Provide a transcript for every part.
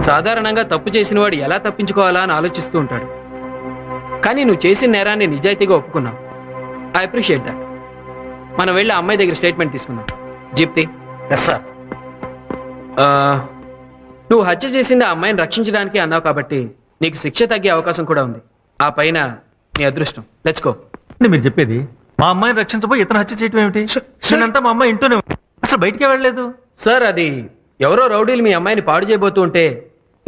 సాధారణంగా తప్పు చేసిన వాడు ఎలా తప్పించుకోవాలా అని ఆలోచిస్తూ ఉంటాడు. కానీ నువ్వు చేసిన నేరాన్ని నిజాయితీగా ఒప్పుకున్నావు. I appreciate that. మనం వెళ్ళి అమ్మాయి దగ్గర స్టేట్మెంట్ తీసుకుందాం. జీప్తి. Yes sir. నువ్వు హత్య చేసింది ఆ అమ్మాయిని రక్షించడానికి అన్నావు కాబట్టి నీకు శిక్ష తగ్గే అవకాశం కూడా ఉంది. ఆ పైన నీ అదృష్టం. Let's go. మీరు చెప్పేది మా అమ్మాయిని రక్షించబోయి ఇతను హత్య చేయటం ఏమిటి? నేనంతా మా అమ్మాయి ఇంట్లోనే అసలు బయటికే వెళ్ళలేదు సార్. అది ఎవరో రౌడీలు మీ అమ్మాయిని పాడు చేయబోతూ ఉంటే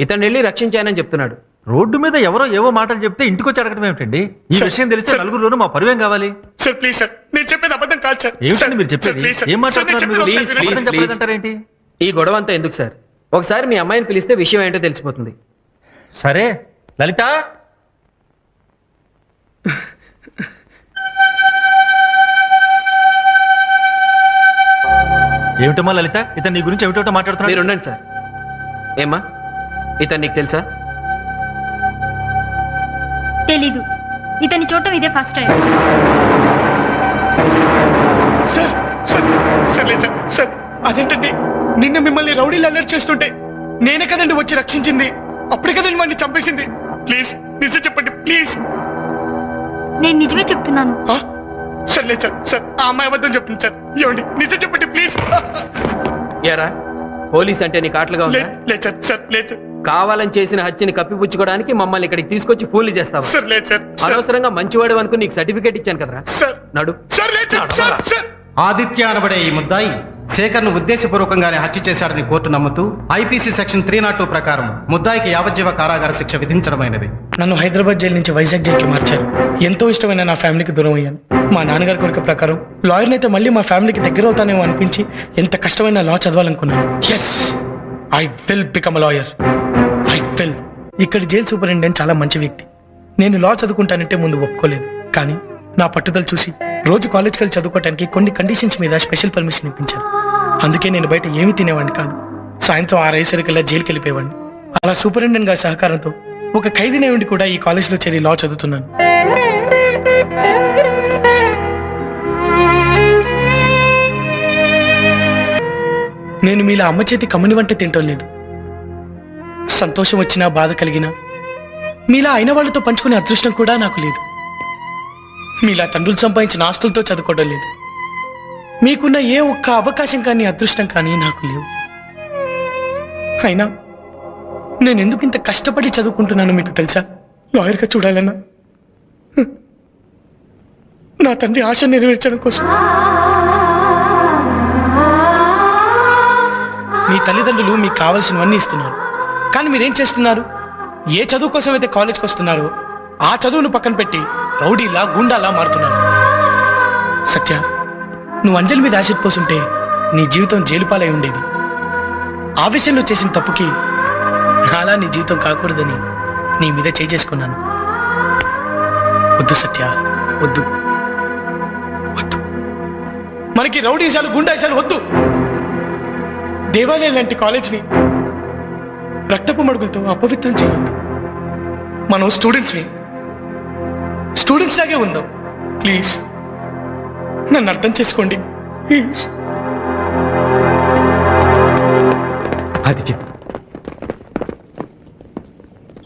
ఇతను వెళ్ళి రక్షించానని చెప్తున్నాడు. రోడ్డు మీద ఎవరో ఏవో మాటలు చెప్తే ఇంటికి వచ్చి అడగడం ఏమిటండి? ఈ విషయం తెలిస్తే నలుగురులోనూ మా పరువేం కావాలి? సార్ ప్లీజ్ సార్, నేను చెప్పేది అబద్ధం కాదు సార్. ఏమిటండి మీరు చెప్పేది? ఏం మాట్లాడుతున్నారంటారేంటి? ఈ గొడవ అంతా ఎందుకు సార్? ఒకసారి మీ అమ్మాయిని పిలిస్తే విషయం ఏంటో తెలిసిపోతుంది. సరే లలిత, ఏమిటమ్మా లలిత, ఇతను నీ గురించి ఏమిటో మాట్లాడుతున్నా. మీరు ఉండండి సార్. ఏమ్మా, ఇతను నీకు తెలుసా? తెలీదు. ఇతన్ని చూడటం ఇదే first time. Sir sir sir లేదు సార్. సార్ అదేంటండి, నిన్న మిమ్మల్ని రౌడీలు అలర్ట్ చేస్తుంటే నేనే కదండి వచ్చి రక్షించింది. అప్పుడే కదండి వాడిని చంపేసింది. ప్లీజ్ నిజం చెప్పండి ప్లీజ్. నేను నిజమే చెప్తున్నాను. సార్ లేదు సార్. సార్ ఆ అమ్మాయి అబద్ధం చెప్తుంది సార్. ఏమండి నిజం చెప్పండి ప్లీజ్. యారా, పోలీస్ అంటే నీకు ఆటలుగా ఉందా? లేదు సార్. సార్ లేదు. కావాలని చేసిన హత్యని కప్పిపుచ్చుకోవడానికి మమ్మల్ని ఇక్కడికి తీసుకొచ్చి ఫోన్లు చేస్తావా? సార్ లేదు సార్. అనవసరంగా మంచివాడు అనుకుని నీకు సర్టిఫికేట్ ఇచ్చాను కదరా. సార్ నడు. సార్ లేదు సార్. సార్ ఆదిత్య అనబడే ఈ ముద్దాయి శేఖర్ను ఉద్దేశపూర్వకంగానే హత్య చేశాడని కోర్టు నమ్ముతూ ఐపీసీ సెక్షన్ 302 ప్రకారం ముద్దాయికి యావజ్జీవ కారాగార శిక్ష విధించడమైనది. నన్ను హైదరాబాద్ జైలు నుంచి వైజాగ్ జైలుకి మార్చారు. ఎంతో ఇష్టమైన నా ఫ్యామిలీకి దూరం అయ్యాను. మా నాన్నగారి కోరిక ప్రకారం లాయర్ని అయితే మళ్ళీ మా ఫ్యామిలీకి దగ్గర అవుతానేమో అనిపించి ఎంత కష్టమైన లా చదవాలనుకున్నాను. Yes, I will become a lawyer. I will. ఇక్కడ జైలు సూపరింటెండెంట్ చాలా మంచి వ్యక్తి. నేను లా చదువుకుంటానంటే ముందు ఒప్పుకోలేదు. కానీ నా పట్టుదల చూసి రోజు కాలేజ్కి వెళ్ళి చదువుకోవడానికి కొన్ని కండిషన్స్ మీద స్పెషల్ పర్మిషన్ ఇప్పించారు. అందుకే నేను బయట ఏమీ తినేవాడిని కాదు. సాయంత్రం 6 అయ్యేసరికల్లా జైలుకి వెళ్ళిపోయేవాడిని. అలా సూపరింటెండెంట్ గారి సహకారంతో ఒక ఖైదీనే ఉండి కూడా ఈ కాలేజీలో చేరి లా చదువుతున్నాను. నేను మీలా అమ్మ చేతి కమ్మని వంట తింటం లేదు. సంతోషం వచ్చినా బాధ కలిగినా మీలా అయిన వాళ్ళతో పంచుకునే అదృష్టం కూడా నాకు లేదు. మీలా తండ్రులు సంపాదించిన ఆస్తులతో చదువుకోవడం లేదు. మీకున్న ఏ ఒక్క అవకాశం కానీ అదృష్టం కానీ నాకు లేవు. అయినా నేను ఎందుకు ఇంత కష్టపడి చదువుకుంటున్నానో మీకు తెలుసా? లాయర్గా చూడాలన్నా, నా తండ్రి ఆశ నెరవేర్చడం కోసం. మీ తల్లిదండ్రులు మీకు కావలసినవన్నీ ఇస్తున్నారు. కానీ మీరేం చేస్తున్నారు? ఏ చదువు కోసం అయితే కాలేజ్కి వస్తున్నారో ఆ చదువును పక్కన పెట్టి రౌడీలా గుండాలా మారుతున్నారు. సత్య, నువ్వు అంజలి మీద యాసిడ్ పోసుంటే నీ జీవితం జైలుపాలై ఉండేది. ఆవేశంలో చేసిన తప్పుకి నాలా నీ జీవితం కాకూడదని నీ మీద చేసుకున్నాను. వద్దు సత్య, వద్దు వద్దు. మనకి రౌడీశాలు గుండాశాలు వద్దు. దేవాలయం లాంటి కాలేజ్ని రక్తపు మడుగులతో అపవిత్రం చేయొద్దు. మనం స్టూడెంట్స్ లాగే ఉందాం. ప్లీజ్ నన్ను అర్థం చేసుకోండి. ప్లీజ్. ఆదిత్య,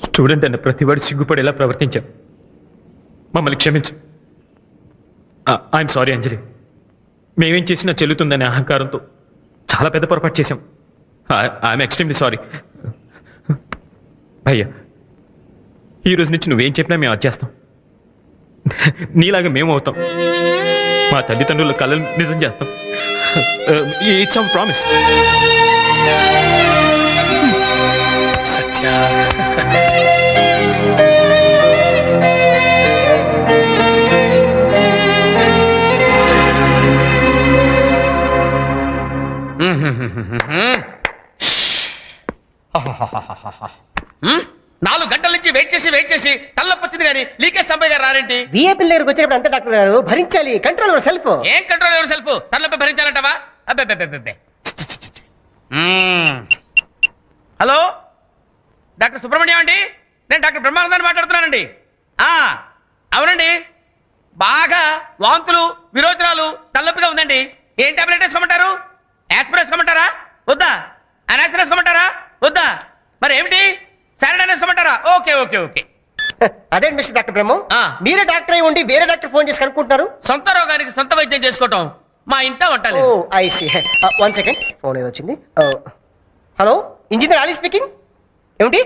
స్టూడెంట్ అన్న ప్రతివాడు సిగ్గుపడేలా ప్రవర్తించాం. మమ్మల్ని క్షమించు. ఐఎమ్ సారీ అంజలి. మేమేం చేసినా చెల్లుతుందనే అహంకారంతో చాలా పెద్ద పొరపాటు చేశాం. I'm extremely sorry. అయ్యా, ఈ రోజు నుంచి నువ్వేం చెప్పినా మేము అది చేస్తాం. నీలాగా మేము అవుతాం. మా తల్లిదండ్రుల కళలు నిజం చేస్తాం. It's some promise. సత్య, నాలుగు గంటల నుంచి వెయిట్ చేసి తల్లొప్పొచ్చింది కానీ లీకేజ్ సంపై గారు రారేంటి? విఐపీ దగ్గరకు వచ్చినప్పుడు అంతే డాక్టర్ గారు, భరించాలి. Control your self. ఏం కంట్రోల్ ఎవరు సెల్ఫ్? తల్లొప్పి భరించాలంటావా? అబ్బే. హలో డాక్టర్ సుబ్రహ్మణ్యం అండి, నేను డాక్టర్ బ్రహ్మానందాన్ని మాట్లాడుతున్నానండి. అవునండి, బాగా వాంతులు విరోచనాలు తలనొప్పిగా ఉందండి. ఏం టాబ్లెట్ వేసుకోమంటారు? యాస్పిరిన్ వేసుకోమంటారా వద్దా? అనాసిన్ వేసుకోమంటారా వద్దా? మరి ఏమిటి, సారడాన్ వేసుకోమంటారా? Okay okay okay. అదే మిస్టర్ డాక్టర్ బ్రహ్మం, ఆ. మీరే డాక్టర్ అయి ఉండి వేరే డాక్టర్ ఫోన్ చేసి కనుక్కుంటున్నారు. సొంత రోగానికి సొంత వైద్యం చేసుకోవటం మా ఇంట ఓ వంటలేదు. I see. 1 సెకండ్, ఫోన్ ఏదో వచ్చింది. Hello, engineer Ali speaking. ఏమిటి,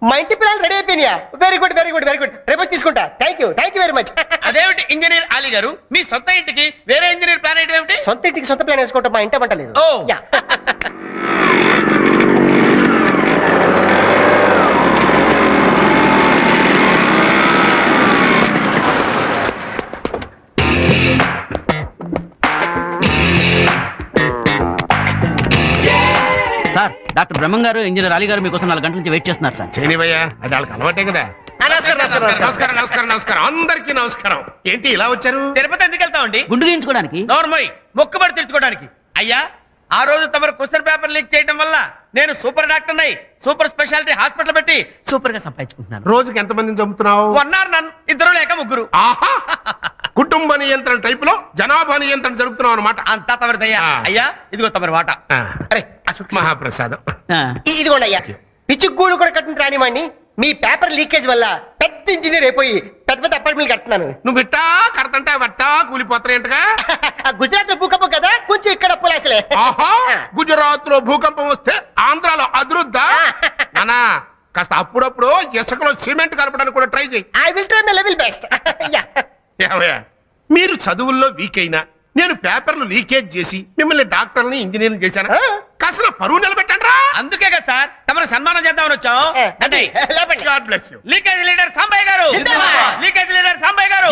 మా ఇంటి పిల్లలు రెడీ అయిపోయినాయా? Very good very good very good, రేపు వచ్చి తీసుకుంటా. Thank you very much. అదేమిటి ఇంజనీర్ అలీ గారు, మీ సొంత ఇంటికి వేరే ఇంజనీర్ ప్లాన్ ఏంటి ఏమిటి? సొంత ఇంటికి సొంత ప్లాన్ వేసుకోవటం మా ఇంట వంటలేదు. ఓ. యా. సార్, డాక్టర్ బ్రహ్మం గారు ఇంజనీర్ అలీ గారు మీకోసం 4 గంటల నుంచి వెయిట్ చేస్తున్నారు సార్. చేయనివయ్యా, అది వాళ్ళకి అలవాటే కదా. నమస్కారం నమస్కారం నమస్కారం నమస్కారం నమస్కారం, అందరికీ నమస్కారం. ఏంటి ఇలా వచ్చారు? తిరుపతి ఎందుకు వెళ్తామండి? గుండు గీయించుకోవడానికి. నోర్మోయ్, మొక్కుబడి తీర్చుకోవడానికి. అయ్యా, ఆ రోజు తమరు క్వశ్చన్ పేపర్ లీక్ చేయడం వల్ల నేను సూపర్ డాక్టర్ అయి సూపర్ స్పెషాలిటీ హాస్పిటల్ పెట్టి సూపర్ గా సంపాదించుకుంటున్నాను. రోజుకి ఎంతమందిని చంపుతున్నావు? 1 hour నన్ను, 2 లేక 3. ఆహా, కుటుంబ నియంత్రణ టైప్ లో జనాభా నియంత్రణ జరుపుతున్నావు అనమాట. అంతా తమరిదయ్యా. ఆ. అయ్యా, ఇదిగో తమరి వాట. అరే మహాప్రసాదం. ఆ, ఇదిగోండి అయ్యా, పిచ్చుగూడు కూడా కట్టిన రానివ్వండి. మీ పేపర్ లీకేజ్ వల్ల పెద్ద ఇంజనీర్ అయిపోయి పెద్ద పెద్ద అపార్ట్మెంట్ కడుతున్నాను. నువ్వు బిట్టా కడతంటే వట్టా కూలిపోతారేంటగా? గుజరాత్ లో భూకంపం కదా, కొంచెం ఇక్కడ అప్పులాసలే. ఆహా, గుజరాత్ లో భూకంపం వస్తే ఆంధ్రాలో అదురుద్దా? నానా, కాస్త అప్పుడప్పుడు ఇసుకలో సిమెంట్ కలపడానికి కూడా ట్రై చేయి. I will try my level best. ఏమయ్యా, మీరు చదువుల్లో వీక్ అయినా నేను పేపర్లు లీకేజ్ చేసి మిమ్మల్ని డాక్టర్ని ఇంజనీర్ని చేశాను. కాస్త నా పరువు నిలబెట్టండి రా. అందుకే కదా సార్ తమరు సన్మానం చేద్దామని వచ్చాం. అంటే God bless you. Leakage leader Sambaiah garu, జిందాబాద్. లీకేజ్ లీడర్ సాంబయ్య గారు.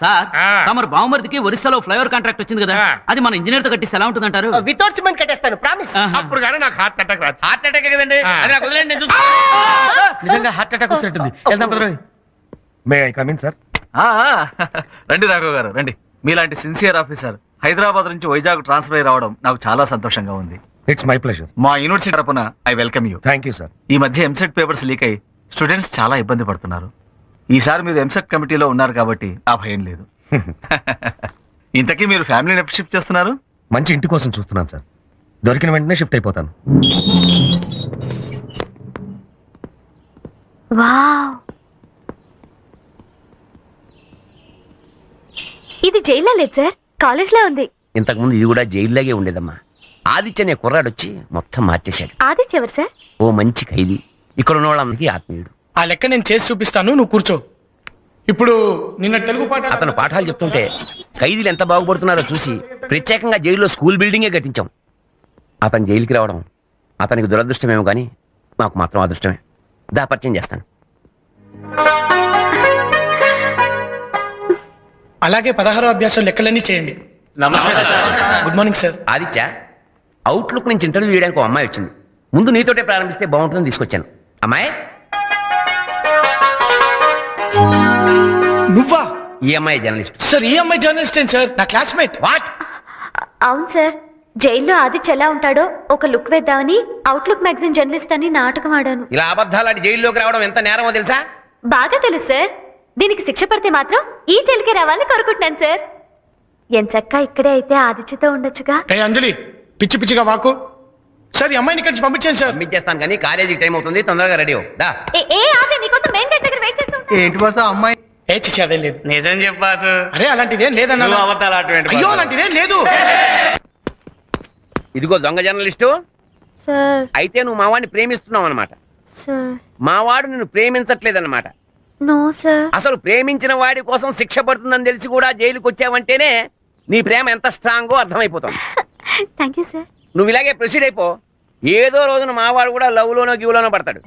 సార్, ఆ. తమరు బావమరిదికి ఒరిస్సాలో ఫ్లైఓవర్ కాంట్రాక్ట్ వచ్చింది కదా, ఆ. అది మన ఇంజనీర్ తో కట్టిస్తే ఎలా ఉంటుందంటారు? వితౌట్ సిమెంట్ కట్టేస్తాను, ప్రామిస్. ఆహా. అప్పుడు కానీ నాకు హార్ట్ అటాక్ రాదు. హార్ట్ అటాక్ కదండి, ఆ. అది నాకు వదిలేండి, నేను చూసుకుంటా. నిజంగా హార్ట్ అటాక్ వచ్చినట్టుంది. వెళ్దాం పదరా. May I come in sir? రండి రాఘవ్ గారు రండి. మీలాంటి సిన్సియర్ ఆఫీసర్ హైదరాబాద్ నుంచి వైజాగ్ ట్రాన్స్ఫర్ అయి రావడం నాకు చాలా సంతోషంగా ఉంది. It's my pleasure. మా యూనివర్సిటీ తరపున I welcome you. Thank you sir. ఈ మధ్య ఎంసెట్ పేపర్స్ లీక్ అయి స్టూడెంట్స్ చాలా ఇబ్బంది పడుతున్నారు. ఈసారి మీరు ఎంసెట్ కమిటీలో ఉన్నారు కాబట్టి ఆ భయం లేదు. ఇంతకీ మీరు ఫ్యామిలీని ఎప్పుడు షిఫ్ట్ చేస్తున్నారు? మంచి ఇంటి కోసం చూస్తున్నాను సార్. దొరికిన వెంటనే షిఫ్ట్ అయిపోతాను. వావ్, ఇది జైల్లో లేదు సార్, కాలేజ్ లో ఉంది. ఇంతకుముందు ఇది కూడా జైల్లాగే ఉండేదమ్మా. ఆదిత్య అనే కుర్రాడొచ్చి మొత్తం మార్చేశాడు. ఆదిత్య ఎవరు సార్? ఓ మంచి ఖైదీ, ఇక్కడ ఉన్న వాళ్ళందరికీ ఆత్మీయుడు. ఆ లెక్క నేను చేసి చూపిస్తాను, నువ్వు కూర్చో. ఇప్పుడు నిన్న తెలుగు పాట అతను పాఠాలు చెప్తుంటే ఖైదీలు ఎంత బాగుపడుతున్నారో చూసి ప్రత్యేకంగా జైల్లో స్కూల్ బిల్డింగే కట్టించాం. అతను జైలుకి రావడం అతనికి దురదృష్టమేమో కానీ మాకు మాత్రం అదృష్టమే. దా పరిచయం చేస్తాను. అలాగే 16వ అభ్యాసం లెక్కలన్నీ చేయండి. Good morning sir. Aditya, outlook నుంచి ఇంటర్వ్యూ చేయడానికి ఒక అమ్మాయి వచ్చింది. ముందు నీతోటే ప్రారంభిస్తే బాగుంటుందని తీసుకొచ్చాను. అమ్మాయి, నువ్వా? ఈ అమ్మాయి జర్నలిస్ట్. సార్, ఈ అమ్మాయి జర్నలిస్ట్ ఏం సార్? నా క్లాస్మేట్. వాట్? అవును సార్, జైల్లో ఆదిత్య ఎలా ఉంటాడో ఒక లుక్ వేద్దామని అవుట్లుక్ మ్యాగజైన్ జర్నలిస్ట్ అని నాటకం ఆడాను. ఇలా అబద్ధాలాడి జైల్లోకి రావడం ఎంత నేరమో తెలుసా? బాగా తెలుసు సార్. దీనికి శిక్ష పడితే మాత్రం ఈ జైలుకే రావాలని కోరుకుంటున్నాను సార్. ఎంచక్కా ఇక్కడే అయితే ఆదిత్యతో ఉండొచ్చుగా. ఏ అంజలి, పిచ్చి పిచ్చిగా వాకు. సార్, ఈ అమ్మాయిని ఇక్కడి నుంచి పంపించాను సార్. పంపించేస్తాను కానీ కాలేజీకి టైం అవుతుంది, తొందరగా రెడీ అవ్వు. దా. ఏ ఆది, నీకోసం మెయిన్ గేట్ దగ్గర వెయిట్ చేస్తాం. ఏంటి బాస్ అమ్మాయి? ఏ చిచ్చి, అదేం లేదు. నిజం చెప్పాసు. అరే అలాంటిదేం లేదన్నా. అయ్యో, అలాంటిదేం లేదు. ఇదిగో దొంగ జర్నలిస్టు. సార్ అయితే నువ్వు మావాడిని ప్రేమిస్తున్నావు అనమాట. సార్ మావాడు నిన్ను ప్రేమించట్లేదన్నమాట. No sir. అసలు ప్రేమించిన వాడి కోసం శిక్ష పడుతుందని తెలిసి కూడా జైలుకి వచ్చావంటేనే నీ ప్రేమ ఎంత స్ట్రాంగో అర్థమైపోతుంది. Thank you sir. నువ్వు ఇలాగే ప్రొసీడ్ అయిపో. ఏదో రోజున మావాడు కూడా లవ్ లోనో గివ్ లోనో పడతాడు.